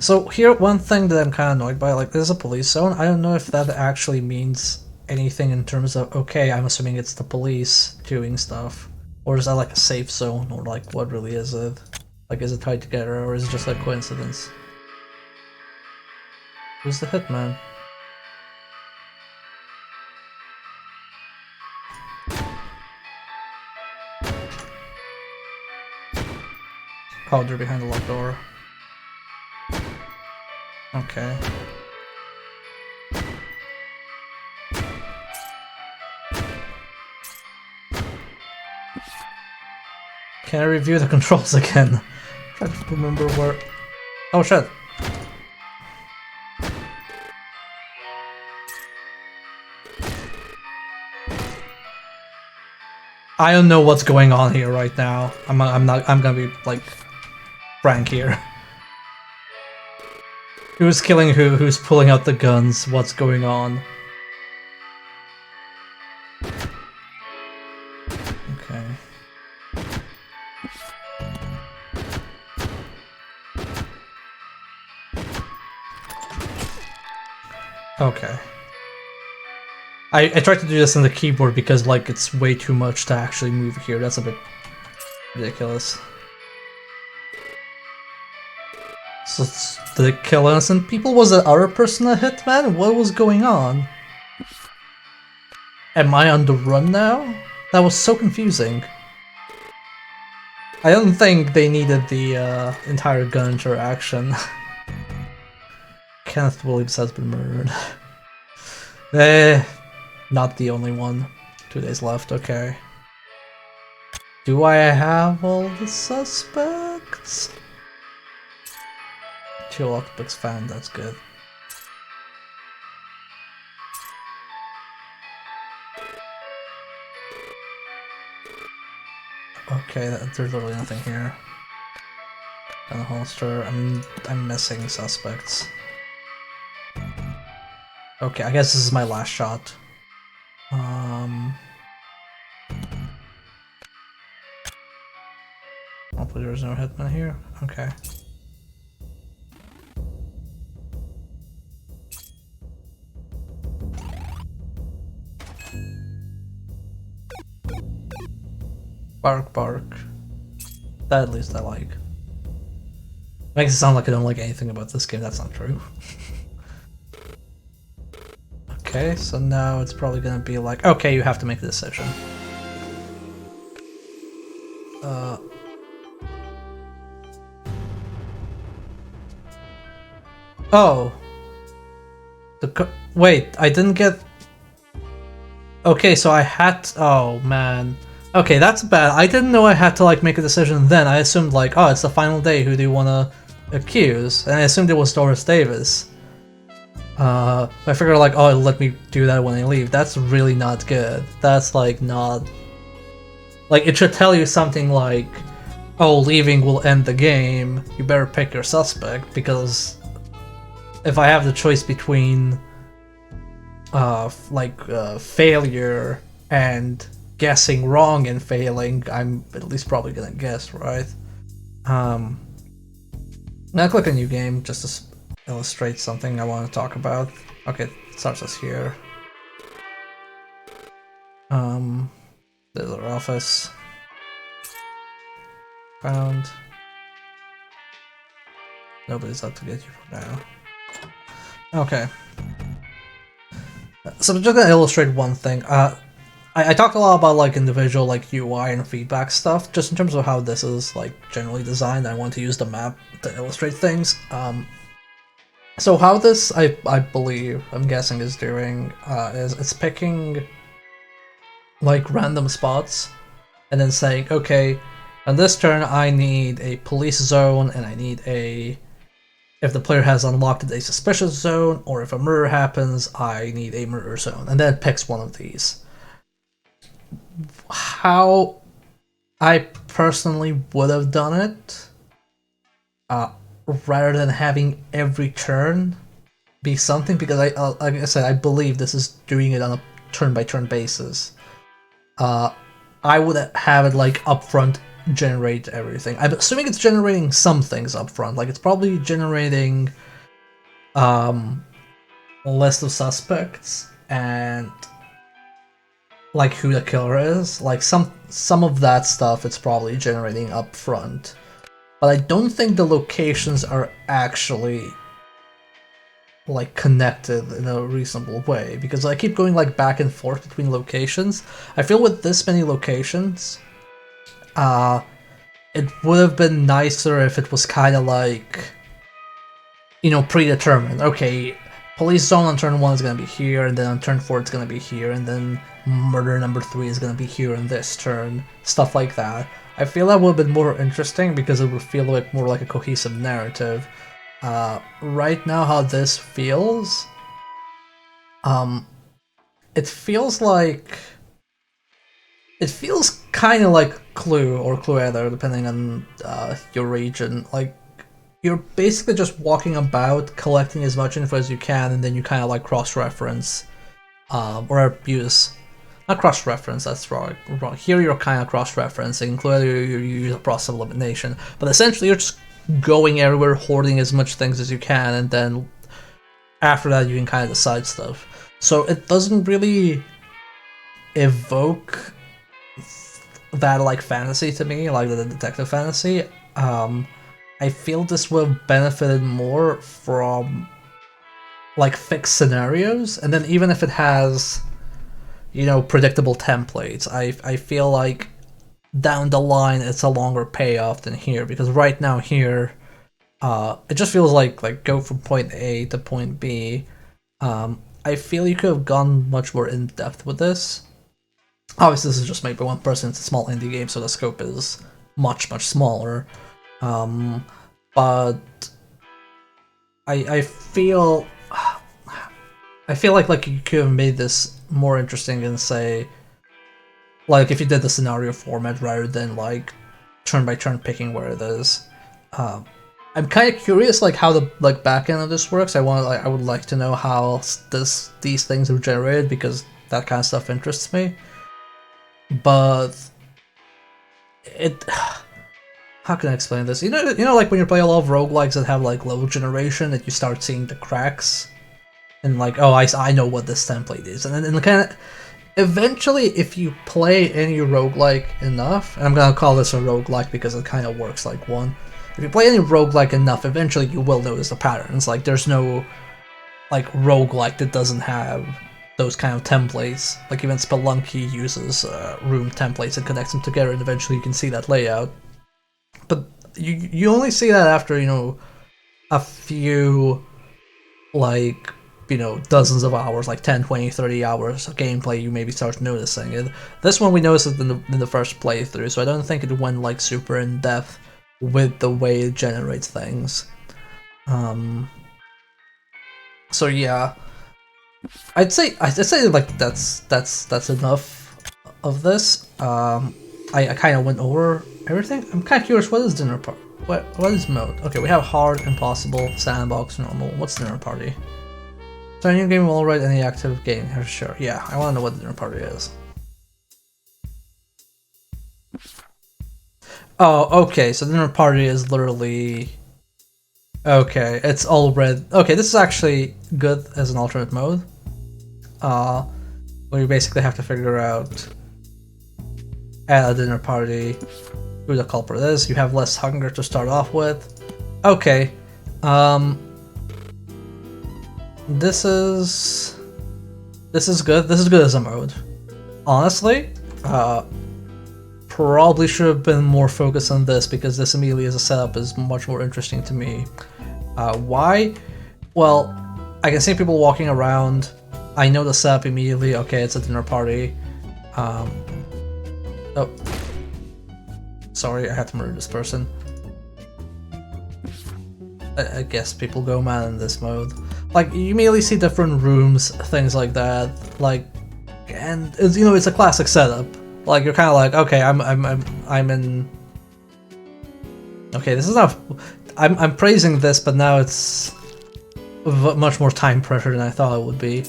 So here, one thing that I'm kind of annoyed by, like, there's a police zone. I don't know if that actually means anything in terms of, okay, I'm assuming it's the police doing stuff. Or is that like a safe zone, or like, what really is it? Like, is it tied together, or is it just like coincidence? Who's the hitman? Oh, they're behind the locked door. Okay. Can I review the controls again? Try to remember where... Oh shit! I don't know what's going on here right now. I'm gonna be like frank here. Who's killing who? Who's pulling out the guns? What's going on? Okay. Okay. I tried to do this on the keyboard because like it's way too much to actually move here. That's a bit ridiculous. So did it kill innocent people? Was the other person a hitman? What was going on? Am I on the run now? That was so confusing. I don't think they needed the entire gun interaction. Kenneth Williams has been murdered. Not the only one. 2 days left, okay. Do I have all the suspects? 2 lockpicks found, that's good. Okay, there's literally nothing here. And the holster, I'm missing suspects. Okay, I guess this is my last shot. Hopefully there's no hitman here. Okay. Bark, bark. That at least I like. Makes it sound like I don't like anything about this game. That's not true. Okay, so now it's probably gonna be like, okay, you have to make a decision. Oh. Wait, I didn't get... Okay, so I had... Oh, man. Okay, that's bad. I didn't know I had to, like, make a decision then. I assumed, like, oh, it's the final day, who do you want to accuse? And I assumed it was Doris Davis. I figured, like, oh, let me do that when I leave. That's really not good. That's, like, not... Like, it should tell you something like, oh, leaving will end the game. You better pick your suspect, because... If I have the choice between, failure and guessing wrong and failing, I'm at least probably gonna guess, right? Now click a new game just to illustrate something I want to talk about. Okay, it starts us here. There's our office. Found. Nobody's out to get you for now. Okay. So I'm just gonna illustrate one thing. I talked a lot about like individual like UI and feedback stuff, just in terms of how this is like generally designed. I want to use the map to illustrate things. So how this I believe I'm guessing is doing is it's picking like random spots and then saying, okay, On this turn, I need a police zone, and I need a... If the player has unlocked a suspicious zone, or if a murder happens, I need a murder zone, and then it picks one of these. How I personally would have done it, rather than having every turn be something, because like I said, I believe this is doing it on a turn-by-turn basis. I would have it like upfront generate everything. I'm assuming it's generating some things up front, like it's probably generating a list of suspects and like who the killer is. Like some of that stuff it's probably generating up front. But I don't think the locations are actually like connected in a reasonable way, because I keep going like back and forth between locations. I feel with this many locations, it would have been nicer if it was kind of like, you know, predetermined. Okay, police zone on turn 1 is going to be here, and then on turn 4 it's going to be here, and then murder number 3 is going to be here in this turn. Stuff like that. I feel that would have been more interesting because it would feel like more like a cohesive narrative. Right now, how this feels, it feels like... It feels kind of like Clue or Cluedo, depending on your region. Like, you're basically just walking about, collecting as much info as you can, and then you kind of like cross-reference, or use... Not cross-reference, that's wrong. Here you're kind of cross-referencing. Cluedo, you use a process of elimination. But essentially, you're just going everywhere, hoarding as much things as you can, and then after that, you can kind of decide stuff. So it doesn't really evoke that like fantasy to me, like the detective fantasy. I feel this would have benefited more from like fixed scenarios, and then even if it has, you know, predictable templates, I feel like down the line it's a longer payoff than here, because right now here it just feels like go from point A to point B. I feel you could have gone much more in depth with this. Obviously, this is just made by one person. It's a small indie game, so the scope is much smaller. But I feel like you could have made this more interesting and say, like, if you did the scenario format rather than like turn by turn picking where it is. I'm kind of curious like how the like back end of this works. I would like to know how these things are generated, because that kind of stuff interests me. But it, how can I explain this? You know, like when you play a lot of roguelikes that have like level generation, that you start seeing the cracks, and like, oh, I know what this template is, and then kind of eventually, if you play any roguelike enough, and I'm gonna call this a roguelike because it kind of works like one. If you play any roguelike enough, eventually you will notice the patterns. Like, there's no like roguelike that doesn't have those kind of templates. Like, even Spelunky uses room templates and connects them together, and eventually you can see that layout. But you only see that after, you know, a few, like, you know, dozens of hours, like 10, 20, 30 hours of gameplay, you maybe start noticing it. This one we noticed it in the first playthrough, so I don't think it went like super in depth with the way it generates things. So yeah, I'd say like that's enough of this. I kind of went over everything. I'm kind of curious, what is dinner party? What is mode? Okay, we have hard, impossible, sandbox, normal. What's dinner party? So a new game will write any active game. Sure. Yeah, I want to know what the dinner party is. Oh, okay. So dinner party is literally. Okay, it's all red. Okay, this is actually good as an alternate mode. Where you basically have to figure out at a dinner party who the culprit is. You have less hunger to start off with. Okay. This is good. This is good as a mode. Honestly, probably should have been more focused on this, because this immediately as a setup is much more interesting to me. Why? Well, I can see people walking around. I know the setup immediately. Okay, it's a dinner party. Oh. Sorry, I had to murder this person. I guess people go mad in this mode. Like, you immediately see different rooms, things like that. Like, and it's, you know, it's a classic setup. Like, you're kind of like, okay, I'm in. Okay, this is not. I'm praising this, but now it's much more time pressure than I thought it would be.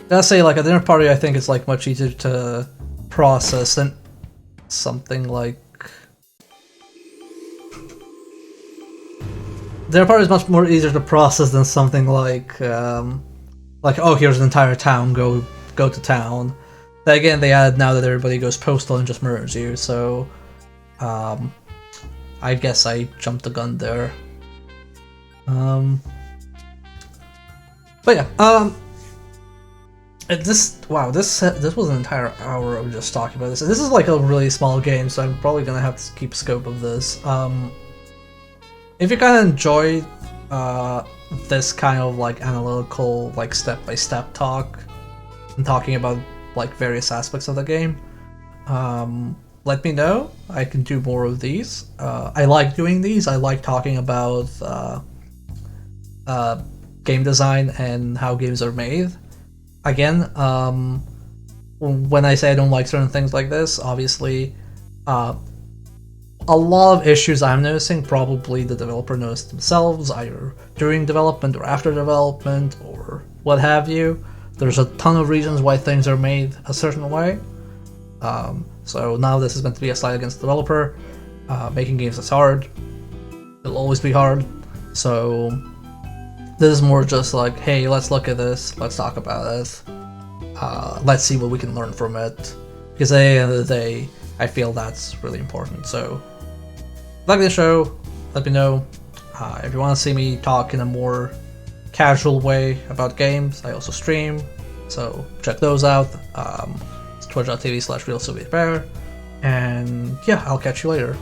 Gotta say, like, a dinner party, I think it's like much easier to process than something like. Dinner party is much more easier to process than something like oh, here's an entire town, go to town. Then again, they add now that everybody goes postal and just murders you, so I guess I jumped the gun there. But yeah, this was an entire hour of just talking about this. This is like a really small game, so I'm probably gonna have to keep scope of this. If you kind of enjoy this kind of like analytical, like step-by-step talk and talking about like various aspects of the game, let me know. I can do more of these. I like doing these. I like talking about game design and how games are made. Again, when I say I don't like certain things like this, obviously, a lot of issues I'm noticing, probably the developer noticed themselves, either during development or after development or what have you. There's a ton of reasons why things are made a certain way. So now this is meant to be a slight against the developer. Making games is hard. It'll always be hard. So this is more just like, hey, let's look at this, let's talk about it. Let's see what we can learn from it. Because at the end of the day, I feel that's really important. So, like the show, let me know. If you want to see me talk in a more casual way about games, I also stream, so check those out. It's twitch.tv/RealSovietBear, and yeah, I'll catch you later.